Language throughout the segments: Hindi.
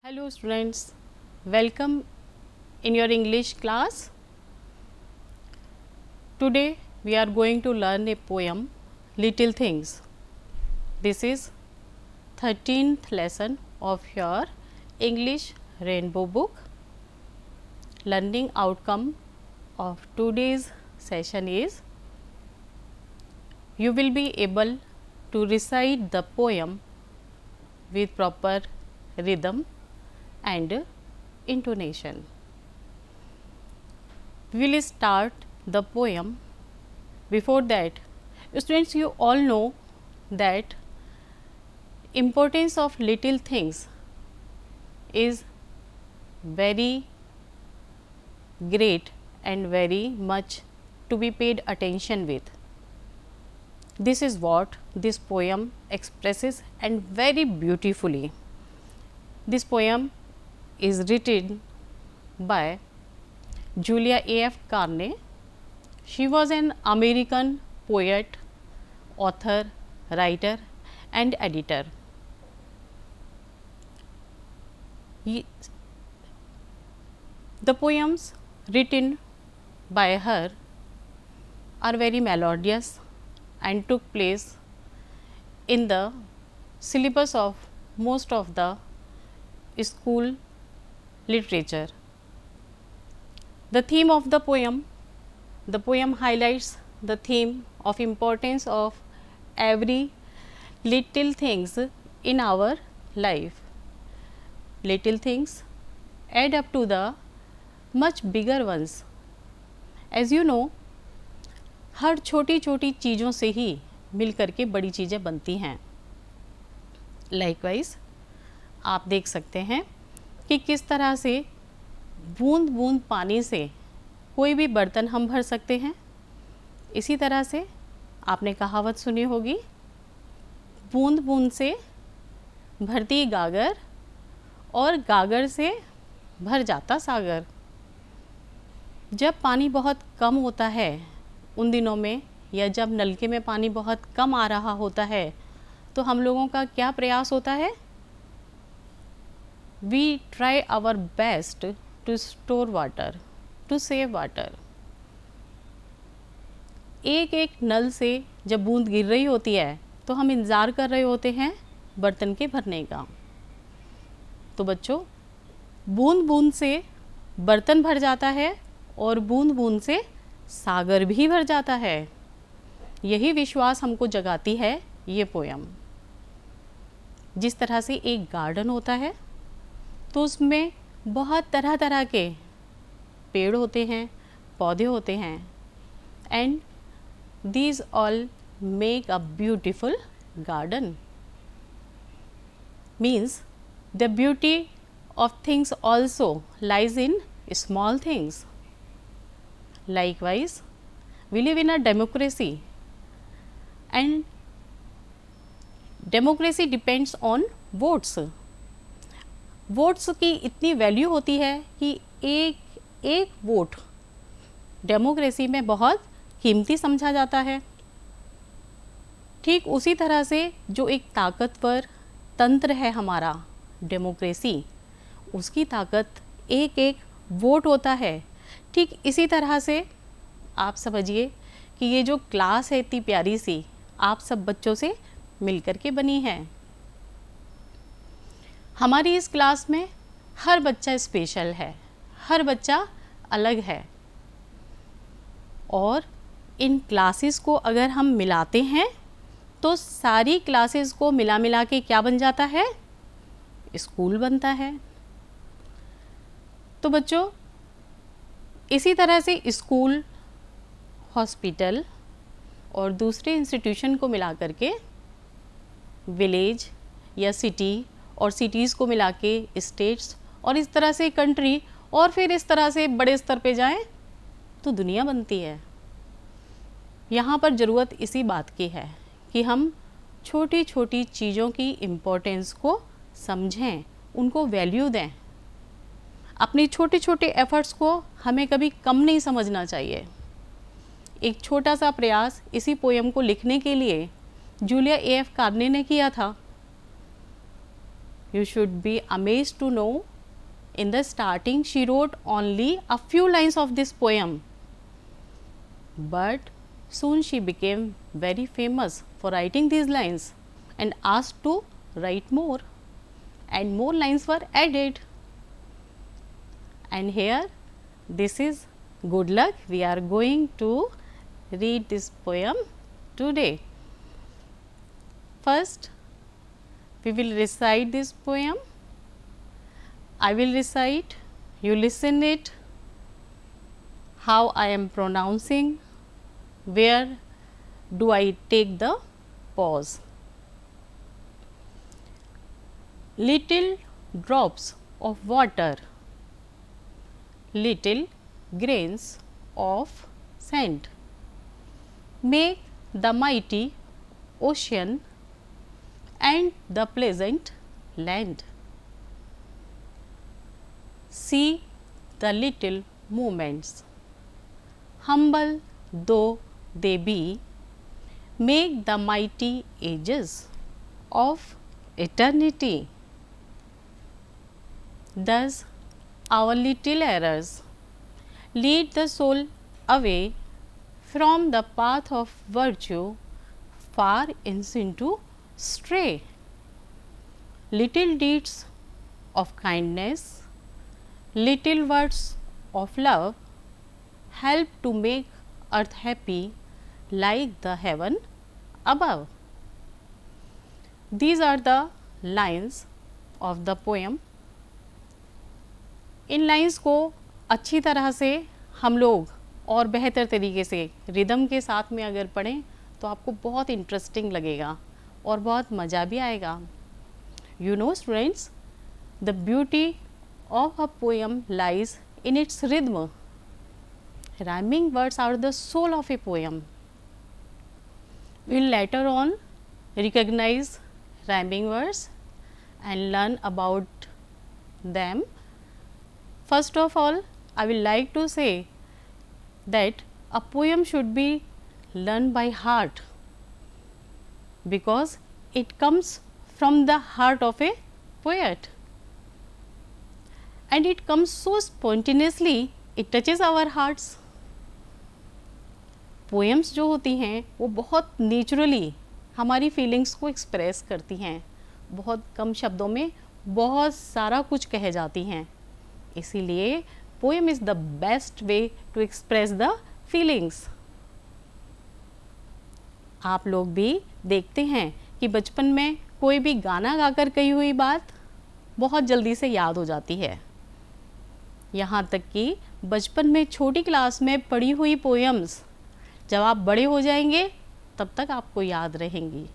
Hello students, welcome in your English class. Today we are going to learn a poem Little Things. This is 13th lesson of your English Rainbow book. Learning outcome of today's session is you will be able to recite the poem with proper rhythm and intonation. We will start the poem. Before that, students, you all know that importance of little things is very great and very much to be paid attention with. This is what this poem expresses and very beautifully. This poem is written by Julia A.F. Carney. She was an American poet, author, writer and editor. The poems written by her are very melodious and took place in the syllabus of most of the school literature. The theme of the poem highlights the theme of importance of every little things in our life. Little things add up to the much bigger ones. As you know, हर छोटी छोटी चीज़ों से ही मिल कर के बड़ी चीज़ें बनती हैं. Likewise, आप देख सकते हैं कि किस तरह से बूंद बूंद पानी से कोई भी बर्तन हम भर सकते हैं. इसी तरह से आपने कहावत सुनी होगी, बूंद बूंद से भरती गागर और गागर से भर जाता सागर. जब पानी बहुत कम होता है उन दिनों में, या जब नलके में पानी बहुत कम आ रहा होता है, तो हम लोगों का क्या प्रयास होता है? We try our best to store water, to save water. एक एक नल से जब बूंद गिर रही होती है तो हम इंतज़ार कर रहे होते हैं बर्तन के भरने का. तो बच्चों, बूंद बूंद से बर्तन भर जाता है और बूंद बूंद से सागर भी भर जाता है. यही विश्वास हमको जगाती है ये पोयम. जिस तरह से एक गार्डन होता है तो उसमें बहुत तरह तरह के पेड़ होते हैं, पौधे होते हैं, and these all make a beautiful garden. Means the beauty of things also lies in small things. Likewise, we live in a democracy and democracy depends on votes. Votes की इतनी वैल्यू होती है कि एक एक वोट डेमोक्रेसी में बहुत कीमती समझा जाता है. ठीक उसी तरह से जो एक ताकतवर तंत्र है हमारा डेमोक्रेसी, उसकी ताकत एक एक वोट होता है. ठीक इसी तरह से आप समझिए कि ये जो क्लास है इतनी प्यारी सी, आप सब बच्चों से मिलकर के बनी है. हमारी इस क्लास में हर बच्चा स्पेशल है, हर बच्चा अलग है. और इन क्लासेस को अगर हम मिलाते हैं तो सारी क्लासेस को मिला मिला के क्या बन जाता है? स्कूल बनता है. तो बच्चों, इसी तरह से स्कूल, हॉस्पिटल और दूसरे इंस्टीट्यूशन को मिला करके विलेज या सिटी, और सिटीज़ को मिला के स्टेट्स, और इस तरह से कंट्री, और फिर इस तरह से बड़े स्तर पे जाएं तो दुनिया बनती है. यहाँ पर ज़रूरत इसी बात की है कि हम छोटी छोटी चीज़ों की इम्पोर्टेंस को समझें, उनको वैल्यू दें. अपने छोटे छोटे एफर्ट्स को हमें कभी कम नहीं समझना चाहिए. एक छोटा सा प्रयास इसी पोयम को लिखने के लिए जूलिया ए.एफ. कार्ने ने किया था. You should be amazed to know, in the starting she wrote only a few lines of this poem, but soon she became very famous for writing these lines and asked to write more, and more lines were added. And here, this is good luck. We are going to read this poem today. First, we will recite this poem. I will recite, you listen it, how I am pronouncing, where do I take the pause. Little drops of water, little grains of sand, make the mighty ocean and the pleasant land. See the little moments, humble though they be, make the mighty ages of eternity. Thus, our little errors lead the soul away from the path of virtue, far into stray. Little deeds of kindness, little words of love help to make earth happy like the heaven above. These are the lines of the poem. In lines को अच्छी तरह से हम लोग और बेहतर तरीके से रिदम के साथ में अगर पढ़ें तो आपको बहुत इंटरेस्टिंग लगेगा और बहुत मज़ा भी आएगा. You know students, the beauty of a poem lies in its rhythm. Rhyming words are the soul of a poem. We will later on recognize rhyming words and learn about them. First of all, I will like to say that a poem should be learned by heart, because it comes from the heart of a poet and it comes so spontaneously, it touches our hearts. Poems जो होती हैं वो बहुत नेचुरली हमारी फीलिंग्स को एक्सप्रेस करती हैं, बहुत कम शब्दों में बहुत सारा कुछ कह जाती हैं. इसीलिए poem is the best way to express the feelings. आप लोग भी देखते हैं कि बचपन में कोई भी गाना गाकर कही हुई बात बहुत जल्दी से याद हो जाती है. यहाँ तक कि बचपन में छोटी क्लास में पढ़ी हुई पोएम्स जब आप बड़े हो जाएंगे तब तक आपको याद रहेंगी.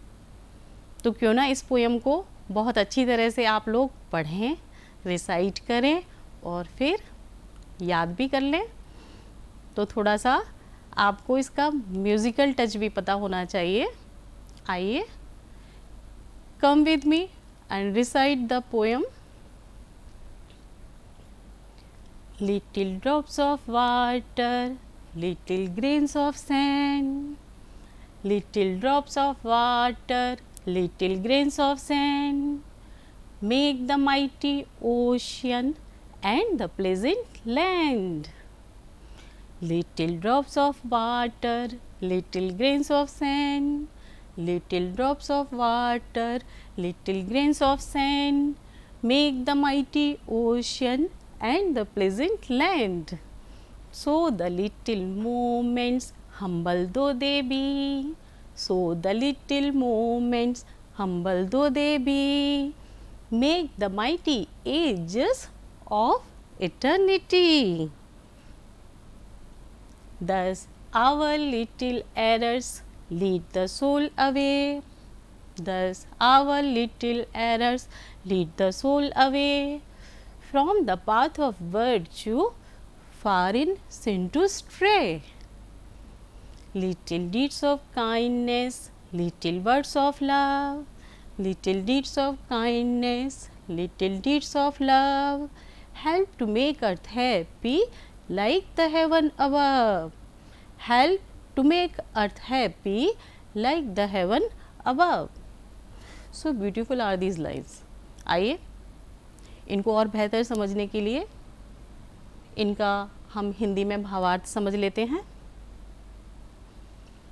तो क्यों ना इस पोएम को बहुत अच्छी तरह से आप लोग पढ़ें, रिसाइट करें और फिर याद भी कर लें. तो थोड़ा सा आपको इसका म्यूज़िकल टच भी पता होना चाहिए. आइए, come with me and recite the poem. Little drops of water, little grains of sand, little drops of water, little grains of sand, make the mighty ocean and the pleasant land. Little drops of water, little grains of sand, little drops of water, little grains of sand, make the mighty ocean and the pleasant land. So the little moments, humble though they be, so the little moments, humble though they be, make the mighty ages of eternity. Thus our little errors lead the soul away. Thus our little errors lead the soul away from the path of virtue, far in sin to stray. Little deeds of kindness, little words of love, little deeds of kindness, little deeds of love, help to make earth happy like the heaven above. Help to make earth happy like the heaven above. So beautiful are these lines. आइए इनको और बेहतर समझने के लिए इनका हम हिंदी में भावार्थ समझ लेते हैं।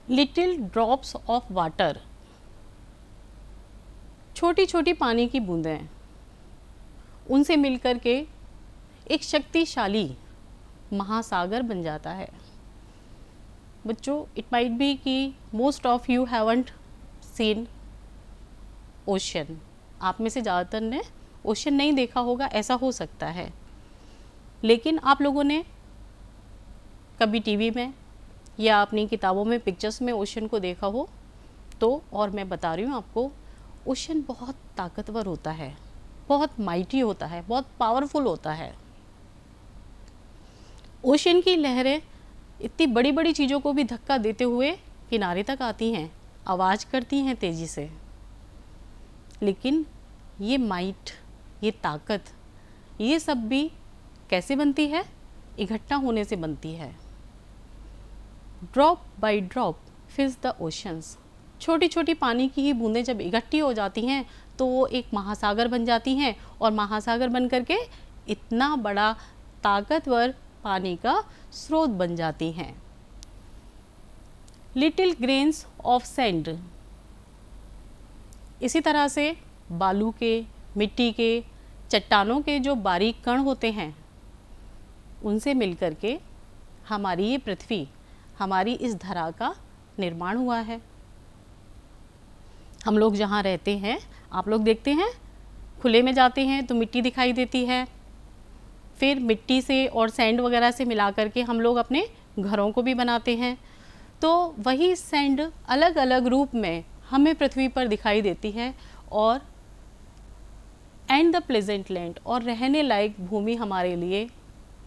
लिटिल ड्रॉप्स ऑफ वाटर, छोटी छोटी पानी की बूंदें, उनसे मिलकर के एक शक्तिशाली महासागर बन जाता है। बच्चों, इट माइट बी कि most of you haven't seen ocean, आप में से ज़्यादातर ने ओशन नहीं देखा होगा, ऐसा हो सकता है। लेकिन आप लोगों ने कभी टीवी में या अपनी किताबों में पिक्चर्स में ओशन को देखा हो तो, और मैं बता रही हूँ आपको, ओशन बहुत ताकतवर होता है, बहुत माइटी होता है, बहुत पावरफुल होता है। ओशन की लहरें इतनी बड़ी बड़ी चीज़ों को भी धक्का देते हुए किनारे तक आती हैं, आवाज़ करती हैं तेज़ी से। लेकिन ये माइट, ये ताकत, ये सब भी कैसे बनती है? इकट्ठा होने से बनती है। Drop by drop फिल्स the oceans, छोटी छोटी पानी की ही बूंदें जब इकट्ठी हो जाती हैं तो वो एक महासागर बन जाती हैं, और महासागर बन करके इतना बड़ा ताकतवर पानी का स्रोत बन जाती हैं। लिटिल ग्रेन्स ऑफ सैंड, इसी तरह से बालू के, मिट्टी के, चट्टानों के जो बारीक कण होते हैं, उनसे मिलकर के हमारी ये पृथ्वी, हमारी इस धरा का निर्माण हुआ है। हम लोग जहाँ रहते हैं, आप लोग देखते हैं खुले में जाते हैं तो मिट्टी दिखाई देती है, फिर मिट्टी से और सैंड वगैरह से मिला करके हम लोग अपने घरों को भी बनाते हैं। तो वही सैंड अलग अलग रूप में हमें पृथ्वी पर दिखाई देती है, और एंड द प्लेजेंट लैंड, और रहने लायक भूमि हमारे लिए,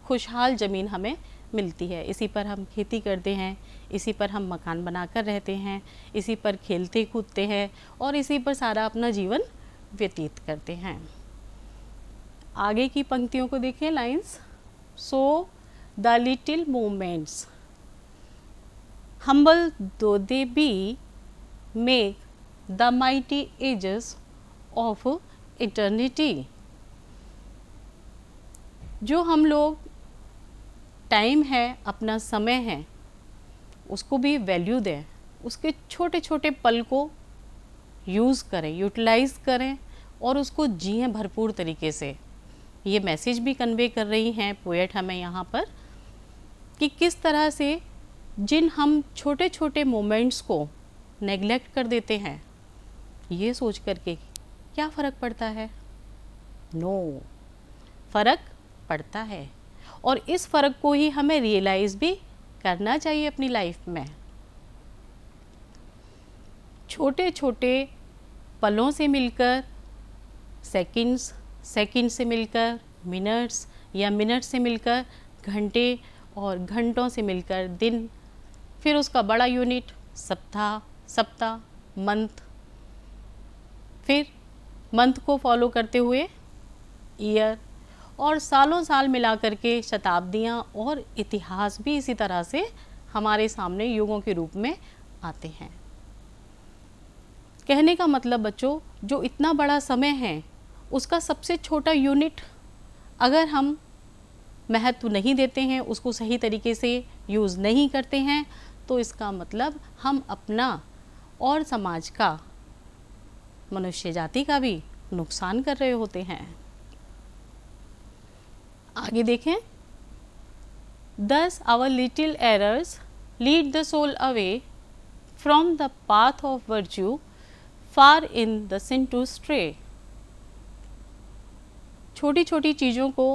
खुशहाल ज़मीन हमें मिलती है। इसी पर हम खेती करते हैं, इसी पर हम मकान बनाकर रहते हैं, इसी पर खेलते कूदते हैं, और इसी पर सारा अपना जीवन व्यतीत करते हैं। आगे की पंक्तियों को देखिए, lines. So the little moments humble though they be make the mighty ages of eternity। जो हम लोग टाइम है, अपना समय है, उसको भी वैल्यू दें, उसके छोटे छोटे पल को यूज़ करें, यूटिलाइज़ करें, और उसको जिएं भरपूर तरीके से। ये मैसेज भी कन्वे कर रही हैं पोएट हमें यहाँ पर, कि किस तरह से जिन हम छोटे छोटे मोमेंट्स को नेगलेक्ट कर देते हैं, ये सोच करके क्या फ़र्क पड़ता है? नो, फ़र्क पड़ता है, और इस फ़र्क को ही हमें रियलाइज़ भी करना चाहिए अपनी लाइफ में। छोटे छोटे पलों से मिलकर सेकंड्स, सेकंड से मिलकर मिनट्स, या मिनट से मिलकर घंटे, और घंटों से मिलकर दिन, फिर उसका बड़ा यूनिट सप्ताह, सप्ताह, मंथ, फिर मंथ को फॉलो करते हुए ईयर, और सालों साल मिला करके शताब्दियाँ और इतिहास भी इसी तरह से हमारे सामने युगों के रूप में आते हैं। कहने का मतलब बच्चों, जो इतना बड़ा समय है, उसका सबसे छोटा यूनिट अगर हम महत्व नहीं देते हैं, उसको सही तरीके से यूज़ नहीं करते हैं, तो इसका मतलब हम अपना और समाज का, मनुष्य जाति का भी नुकसान कर रहे होते हैं। आगे देखें। Thus our little errors lead the soul away from the path of virtue, far in the sin to stray। छोटी छोटी चीज़ों को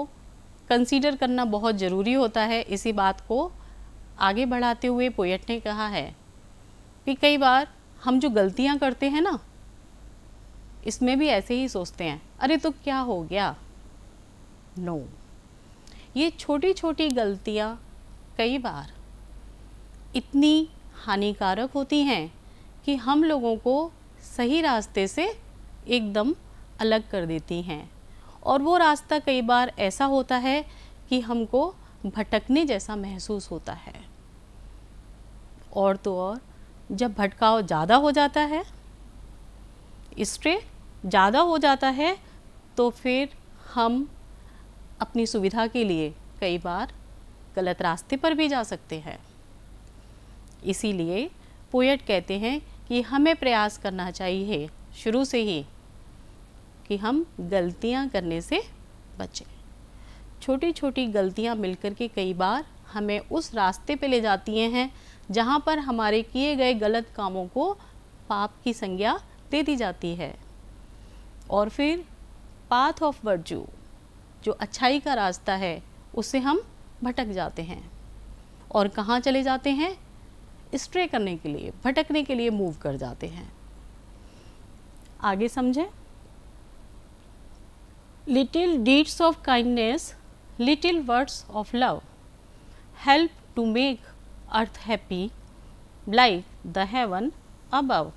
कंसीडर करना बहुत ज़रूरी होता है। इसी बात को आगे बढ़ाते हुए पोएट ने कहा है कि कई बार हम जो गलतियाँ करते हैं ना, इसमें भी ऐसे ही सोचते हैं, अरे तो क्या हो गया। नो, ये छोटी छोटी गलतियाँ कई बार इतनी हानिकारक होती हैं कि हम लोगों को सही रास्ते से एकदम अलग कर देती हैं, और वो रास्ता कई बार ऐसा होता है कि हमको भटकने जैसा महसूस होता है। और तो और जब भटकाव ज़्यादा हो जाता है, स्ट्रे ज़्यादा हो जाता है, तो फिर हम अपनी सुविधा के लिए कई बार गलत रास्ते पर भी जा सकते हैं। इसीलिए पोएट कहते हैं कि हमें प्रयास करना चाहिए शुरू से ही कि हम गलतियां करने से बचें। छोटी छोटी गलतियां मिलकर के कई बार हमें उस रास्ते पे ले जाती हैं जहां पर हमारे किए गए गलत कामों को पाप की संज्ञा दे दी जाती है, और फिर पाथ ऑफ वर्च्यू, जो अच्छाई का रास्ता है, उससे हम भटक जाते हैं और कहाँ चले जाते हैं? स्ट्रे करने के लिए, भटकने के लिए मूव कर जाते हैं। आगे समझें। Little deeds of kindness, little words of love help to make earth happy like the heaven above.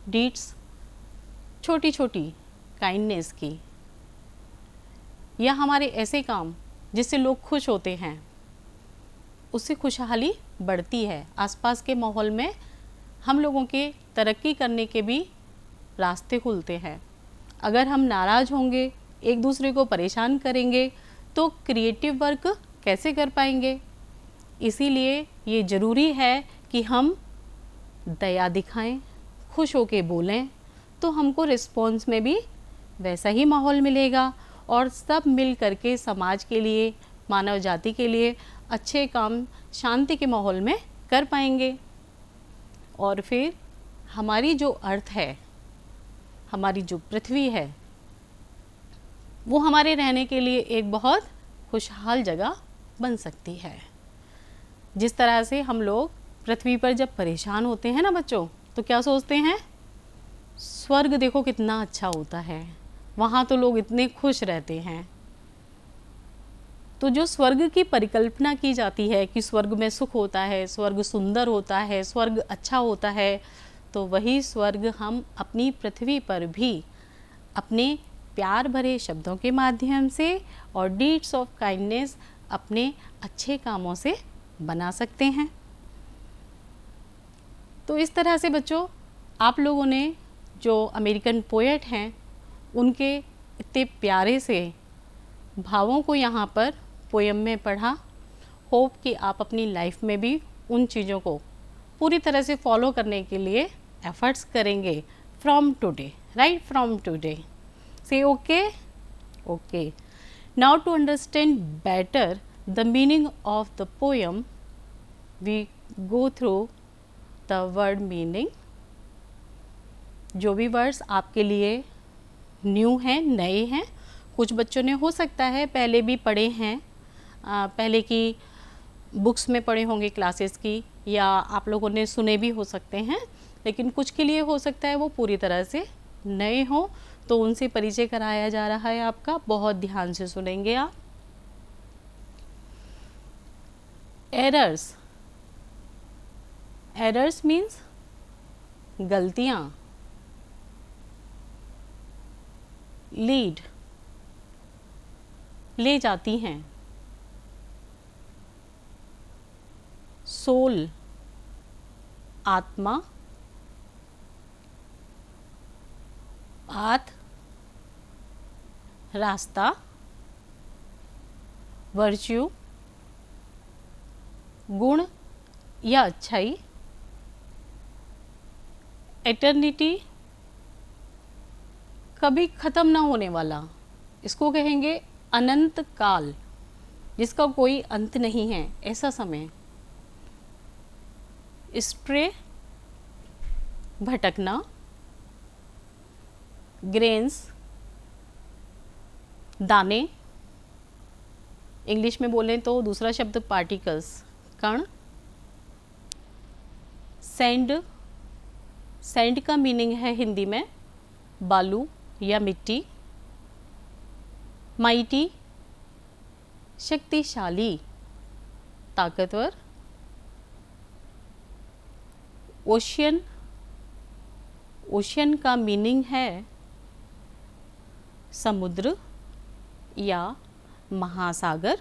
Deeds छोटी छोटी काइंडनेस की, या हमारे ऐसे काम जिससे लोग खुश होते हैं, उससे खुशहाली बढ़ती है। आसपास के माहौल में हम लोगों के तरक्की करने के भी रास्ते खुलते हैं। अगर हम नाराज़ होंगे, एक दूसरे को परेशान करेंगे, तो क्रिएटिव वर्क कैसे कर पाएंगे? इसीलिए ये ज़रूरी है कि हम दया दिखाएं, खुश होके बोलें, तो हमको रिस्पॉन्स में भी वैसा ही माहौल मिलेगा और सब मिल करके समाज के लिए, मानव जाति के लिए अच्छे काम शांति के माहौल में कर पाएंगे। और फिर हमारी जो अर्थ है, हमारी जो पृथ्वी है, वो हमारे रहने के लिए एक बहुत खुशहाल जगह बन सकती है। जिस तरह से हम लोग पृथ्वी पर जब परेशान होते हैं ना बच्चों, तो क्या सोचते हैं? स्वर्ग देखो कितना अच्छा होता है, वहाँ तो लोग इतने खुश रहते हैं। तो जो स्वर्ग की परिकल्पना की जाती है कि स्वर्ग में सुख होता है, स्वर्ग सुंदर होता है, स्वर्ग अच्छा होता है, तो वही स्वर्ग हम अपनी पृथ्वी पर भी अपने प्यार भरे शब्दों के माध्यम से और डीड्स ऑफ काइंडनेस, अपने अच्छे कामों से बना सकते हैं। तो इस तरह से बच्चों, आप लोगों ने जो अमेरिकन पोएट हैं, उनके इतने प्यारे से भावों को यहाँ पर पोएम में पढ़ा। होप कि आप अपनी लाइफ में भी उन चीज़ों को पूरी तरह से फॉलो करने के लिए एफर्ट्स करेंगे from today, right, from today. से okay. Now to understand better the meaning of the poem, we go through the word meaning. जो भी वर्ड्स आपके लिए न्यू हैं, नए हैं, कुछ बच्चों ने हो सकता है पहले भी पढ़े हैं, पहले की बुक्स में पढ़े होंगे क्लासेस की, या आप लोगों ने सुने भी हो सकते हैं, लेकिन कुछ के लिए हो सकता है वो पूरी तरह से नए हो, तो उनसे परिचय कराया जा रहा है आपका। बहुत ध्यान से सुनेंगे आप। एरर्स, एरर्स मीन्स गलतियाँ। लीड, ले जाती हैं। सोल, आत्मा। पाथ, रास्ता। वर्च्यू, गुण या अच्छाई। एटर्निटी, कभी ख़त्म ना होने वाला, इसको कहेंगे अनंत काल, जिसका कोई अंत नहीं है, ऐसा समय। स्ट्रे, भटकना। ग्रेन्स, दाने। इंग्लिश में बोलें तो दूसरा शब्द पार्टिकल्स, कण। सैंड, सैंड का मीनिंग है हिंदी में बालू या मिट्टी। माइटी, शक्तिशाली, ताकतवर। ओशियन, ओशियन का मीनिंग है समुद्र या महासागर।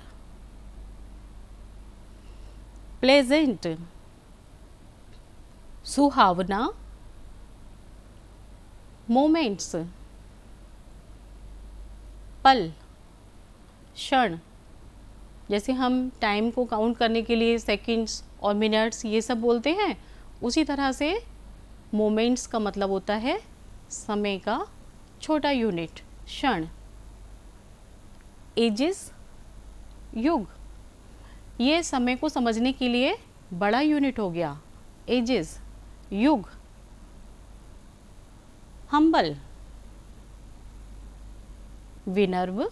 प्लेजेंट, सुहावना। मोमेंट्स, पल, क्षण, जैसे हम टाइम को काउंट करने के लिए सेकंड्स और मिनट्स ये सब बोलते हैं, उसी तरह से मोमेंट्स का मतलब होता है समय का छोटा यूनिट, क्षण। एजेस, युग, ये समय को समझने के लिए बड़ा यूनिट हो गया, एजेस, युग। हम्बल, विनर्व,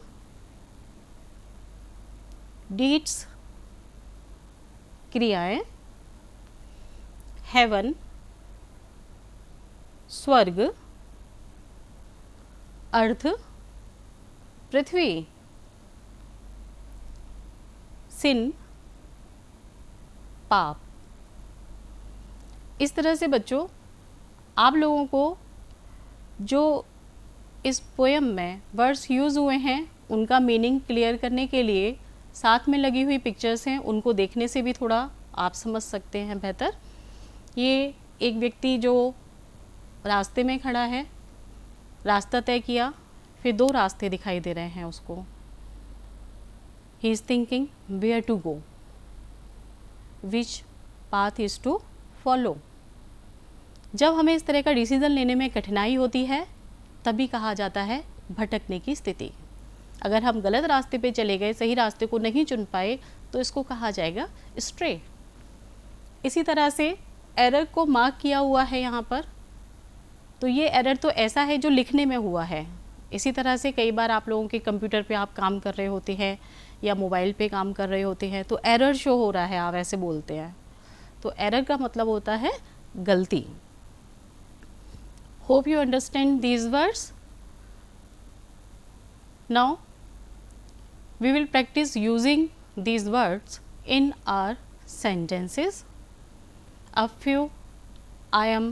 डीड्स, क्रियाएं, हेवन, स्वर्ग, अर्थ, पृथ्वी, सिन, पाप। इस तरह से बच्चों आप लोगों को जो इस पोएम में वर्ड्स यूज़ हुए हैं उनका मीनिंग क्लियर करने के लिए साथ में लगी हुई पिक्चर्स हैं, उनको देखने से भी थोड़ा आप समझ सकते हैं बेहतर। ये एक व्यक्ति जो रास्ते में खड़ा है, रास्ता तय किया, फिर दो रास्ते दिखाई दे रहे हैं उसको। He is thinking where to go, which path is to follow. जब हमें इस तरह का डिसीज़न लेने में कठिनाई होती है तभी कहा जाता है भटकने की स्थिति। अगर हम गलत रास्ते पे चले गए, सही रास्ते को नहीं चुन पाए, तो इसको कहा जाएगा स्ट्रे। इसी तरह से एरर को मार्क किया हुआ है यहाँ पर, तो ये एरर तो ऐसा है जो लिखने में हुआ है। इसी तरह से कई बार आप लोगों के कंप्यूटर पे आप काम कर रहे होते हैं या मोबाइल पे काम कर रहे होते हैं, तो एरर शो हो रहा है, आप ऐसे बोलते हैं, तो एरर का मतलब होता है गलती। Hope you understand these words. Now we will practice using these words in our sentences. A few I am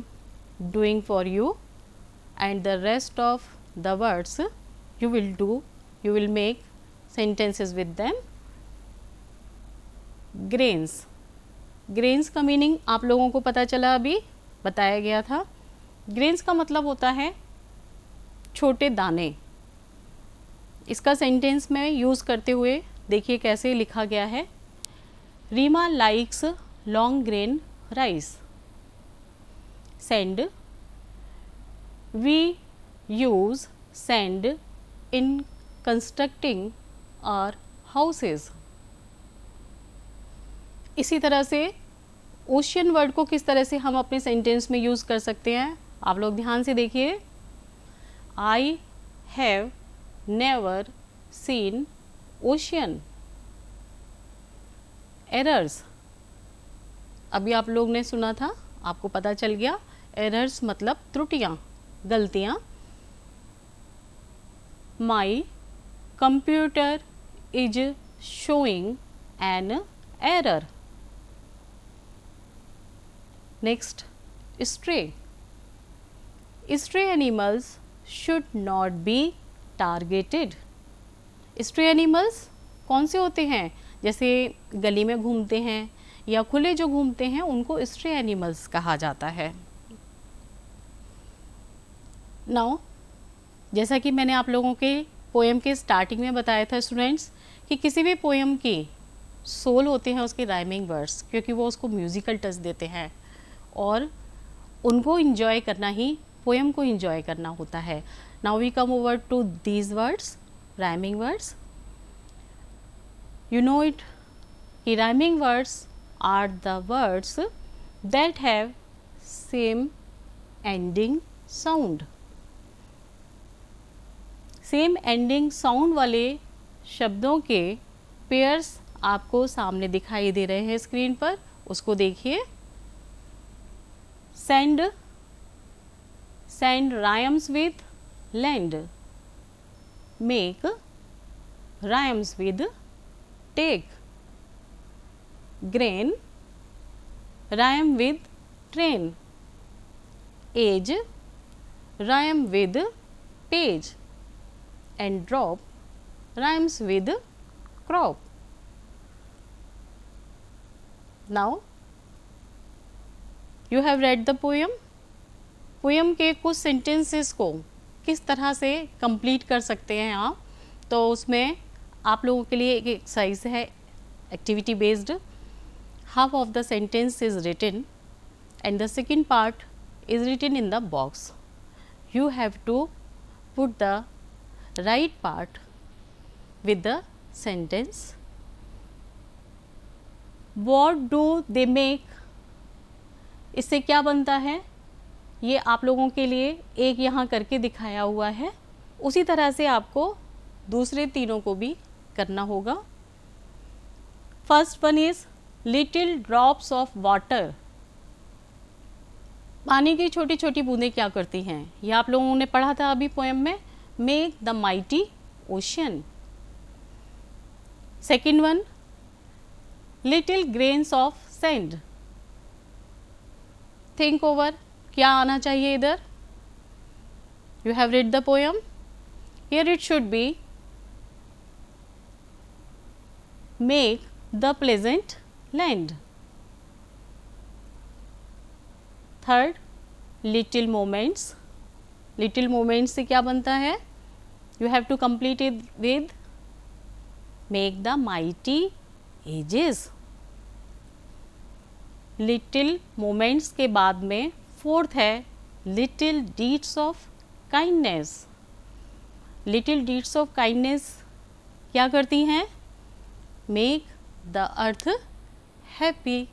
doing for you and the rest of the words you will make sentences with them. Grains, grains का मीनिंग आप लोगों को पता चला, अभी बताया गया था। ग्रेन्स का मतलब होता है छोटे दाने। इसका सेंटेंस में यूज़ करते हुए देखिए कैसे लिखा गया है। Reema likes long grain rice. Sand, we use sand in constructing our houses. इसी तरह से ओशियन वर्ड को किस तरह से हम अपने सेंटेंस में यूज़ कर सकते हैं, आप लोग ध्यान से देखिए। I have never seen ocean. Errors, अभी आप लोग ने सुना था, आपको पता चल गया, एरर्स मतलब त्रुटियाँ, गलतियाँ। My computer is showing an error. Next, stray. Stray animals should not be targeted. Stray animals कौन से होते हैं, जैसे गली में घूमते हैं या खुले जो घूमते हैं, उनको स्ट्रे एनिमल्स कहा जाता है। नाउ जैसा कि मैंने आप लोगों के पोएम के स्टार्टिंग में बताया था स्टूडेंट्स, कि किसी भी पोएम की सोल होते हैं उसके राइमिंग वर्ड्स, क्योंकि वो उसको म्यूज़िकल टच देते हैं और उनको इंजॉय करना ही पोएम को इंजॉय करना होता है। Now we come over to these words, rhyming words. You know it कि rhyming words are the words that have same ending sound. Same ending sound वाले शब्दों के पेयर्स आपको सामने दिखाई दे रहे हैं स्क्रीन पर, उसको देखिए। Send, send rhymes with lend. Make rhymes with take. Grain rhyme with train. Age rhyme with page. And drop rhymes with crop. Now you have read the poem. Poem के कुछ सेंटेंसेस को किस तरह से कंप्लीट कर सकते हैं आप, तो उसमें आप लोगों के लिए एक एक्सरसाइज है activity based. Half of the sentence is written and the second part is written in the box. You have to put the right part with the sentence. What do they make? इससे क्या बनता है, ये आप लोगों के लिए एक यहाँ करके दिखाया हुआ है. उसी तरह से आपको दूसरे तीनों को भी करना होगा. First one is little drops of water. पानी की छोटी छोटी बूंदें क्या करती हैं, ये आप लोगों ने पढ़ा था अभी पोएम में. Make the mighty ocean. Second one little grains of sand. Think over, क्या आना चाहिए इधर. You have read the poem. Here it should be make the pleasant land. Third little moments. Little moments से क्या बनता है, you have to complete it with make the mighty ages. Little moments के बाद में फोर्थ है little deeds of kindness. Little deeds of kindness क्या करती हैं, मेक द अर्थ हैप्पी.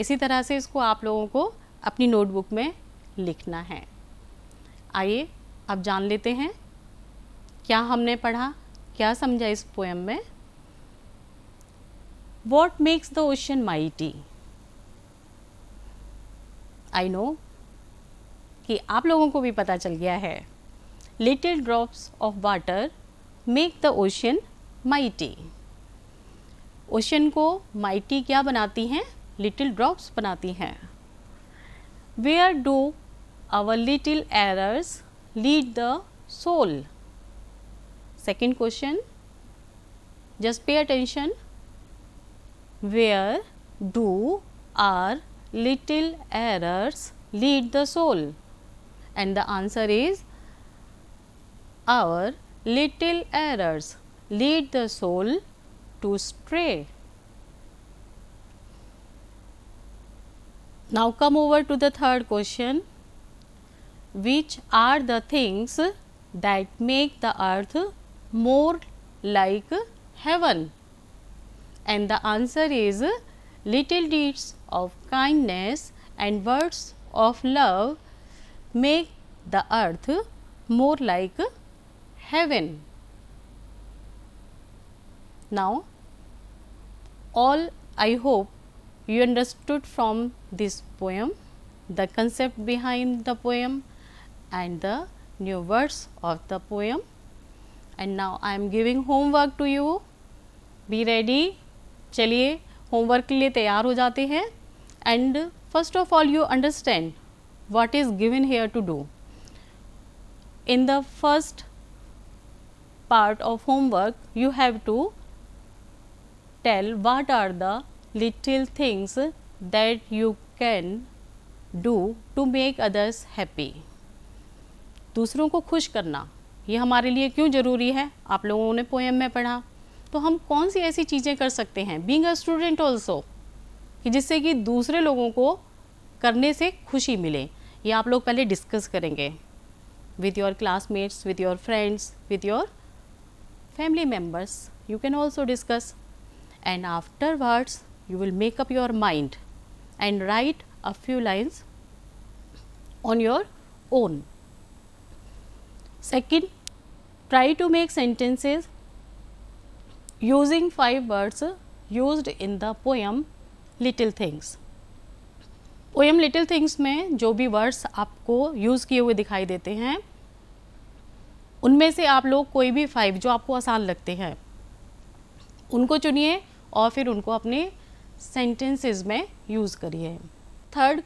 इसी तरह से इसको आप लोगों को अपनी नोटबुक में लिखना है. आइए अब जान लेते हैं क्या हमने पढ़ा, क्या समझा इस पोएम में. What makes the ocean mighty? I know कि आप लोगों को भी पता चल गया है. Little drops of water make the ocean mighty. Ocean को mighty क्या बनाती हैं, लिटिल ड्रॉप्स बनाती हैं. Where do our little errors lead the soul? Second question, just pay attention. Where do our little errors lead the soul? And the answer is our little errors lead the soul to stray. Now come over to the third question. Which are the things that make the earth more like heaven? And the answer is little deeds of kindness and words of love make the earth more like heaven. Now all I hope you understood from this poem the concept behind the poem and the new words of the poem. And now I am giving homework to you. Be ready. चलिए होमवर्क के लिए तैयार हो जाते हैं. And first of all you understand what is given here to do. In the first part of homework you have to tell what are the little things that you can do to make others happy. दूसरों को खुश करना ये हमारे लिए क्यों ज़रूरी है, आप लोगों ने पोएम में पढ़ा. तो हम कौन सी ऐसी चीज़ें कर सकते हैं बीइंग अ स्टूडेंट ऑल्सो कि जिससे कि दूसरे लोगों को करने से खुशी मिले. ये आप लोग पहले डिस्कस करेंगे with your classmates, with your friends, with your family members. You can also discuss, and afterwards you will make up your mind and write a few lines on your own. Second, try to make sentences using 5 words used in the poem Little Things. Poem little things में जो भी वर्ड्स आपको यूज़ किए हुए दिखाई देते हैं उनमें से आप लोग कोई भी 5 जो आपको आसान लगते हैं उनको चुनिए और फिर उनको अपने सेंटेंसेस में यूज़ करिए. Third,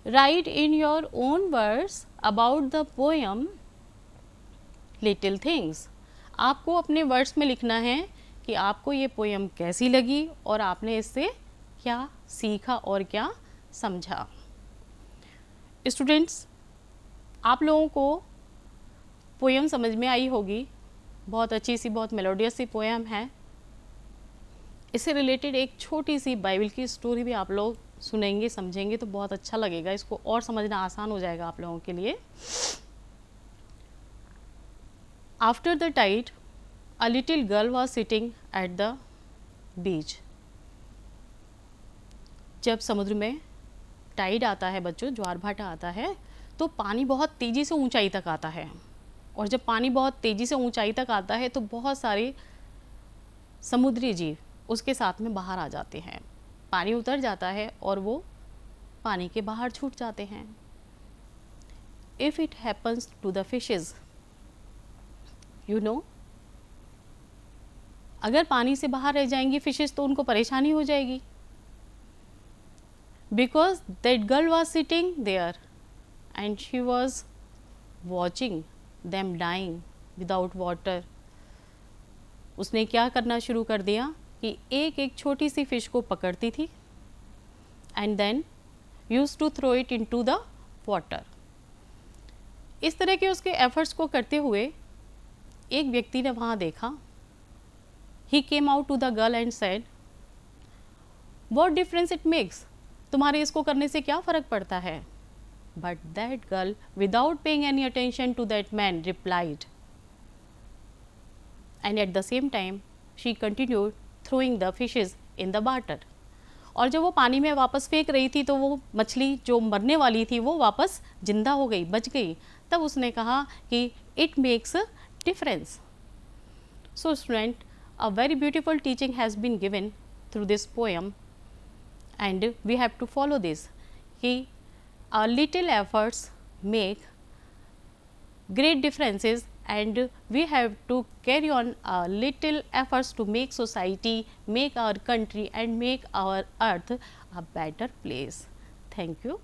right in your own words about the poem little things. आपको अपने वर्ड्स में लिखना है कि आपको ये पोएम कैसी लगी और आपने इससे क्या सीखा और क्या समझा. स्टूडेंट्स, आप लोगों को पोएम समझ में आई होगी, बहुत अच्छी सी, बहुत मेलोडियस सी पोएम है। इससे रिलेटेड एक छोटी सी बाइबल की स्टोरी भी आप लोग सुनेंगे, समझेंगे तो बहुत अच्छा लगेगा, इसको और समझना आसान हो जाएगा आप लोगों के लिए। After the Tide a little girl was sitting at the beach. जब समुद्र में टाइड आता है बच्चों, ज्वार भाटा आता है, तो पानी बहुत तेज़ी से ऊंचाई तक आता है, और जब पानी बहुत तेज़ी से ऊंचाई तक आता है तो बहुत सारे समुद्री जीव उसके साथ में बाहर आ जाते हैं। पानी उतर जाता है और वो पानी के बाहर छूट जाते हैं। If it happens to the fishes, you know, अगर पानी से बाहर रह जाएंगी फिशेस तो उनको परेशानी हो जाएगी। Because that girl was sitting there and she was watching them dying without water. उसने क्या करना शुरू कर दिया कि एक एक छोटी सी फिश को पकड़ती थी and then use to throw it into the water. इस तरह के उसके एफर्ट्स को करते हुए एक व्यक्ति ने वहाँ देखा। He came out to the girl and said, what difference it makes, तुम्हारे इसको करने से क्या फ़र्क पड़ता है। But that girl without paying any attention to that man replied, and at the same time she continued throwing the fishes in the water. और जब वो पानी में वापस फेंक रही थी तो वो मछली जो मरने वाली थी वो वापस जिंदा हो गई, बच गई। तब उसने कहा कि it makes difference. So student, a very beautiful teaching has been given through this poem, and we have to follow this, कि our little efforts make great differences, and we have to carry on our little efforts to make society, make our country and make our earth a better place. Thank you.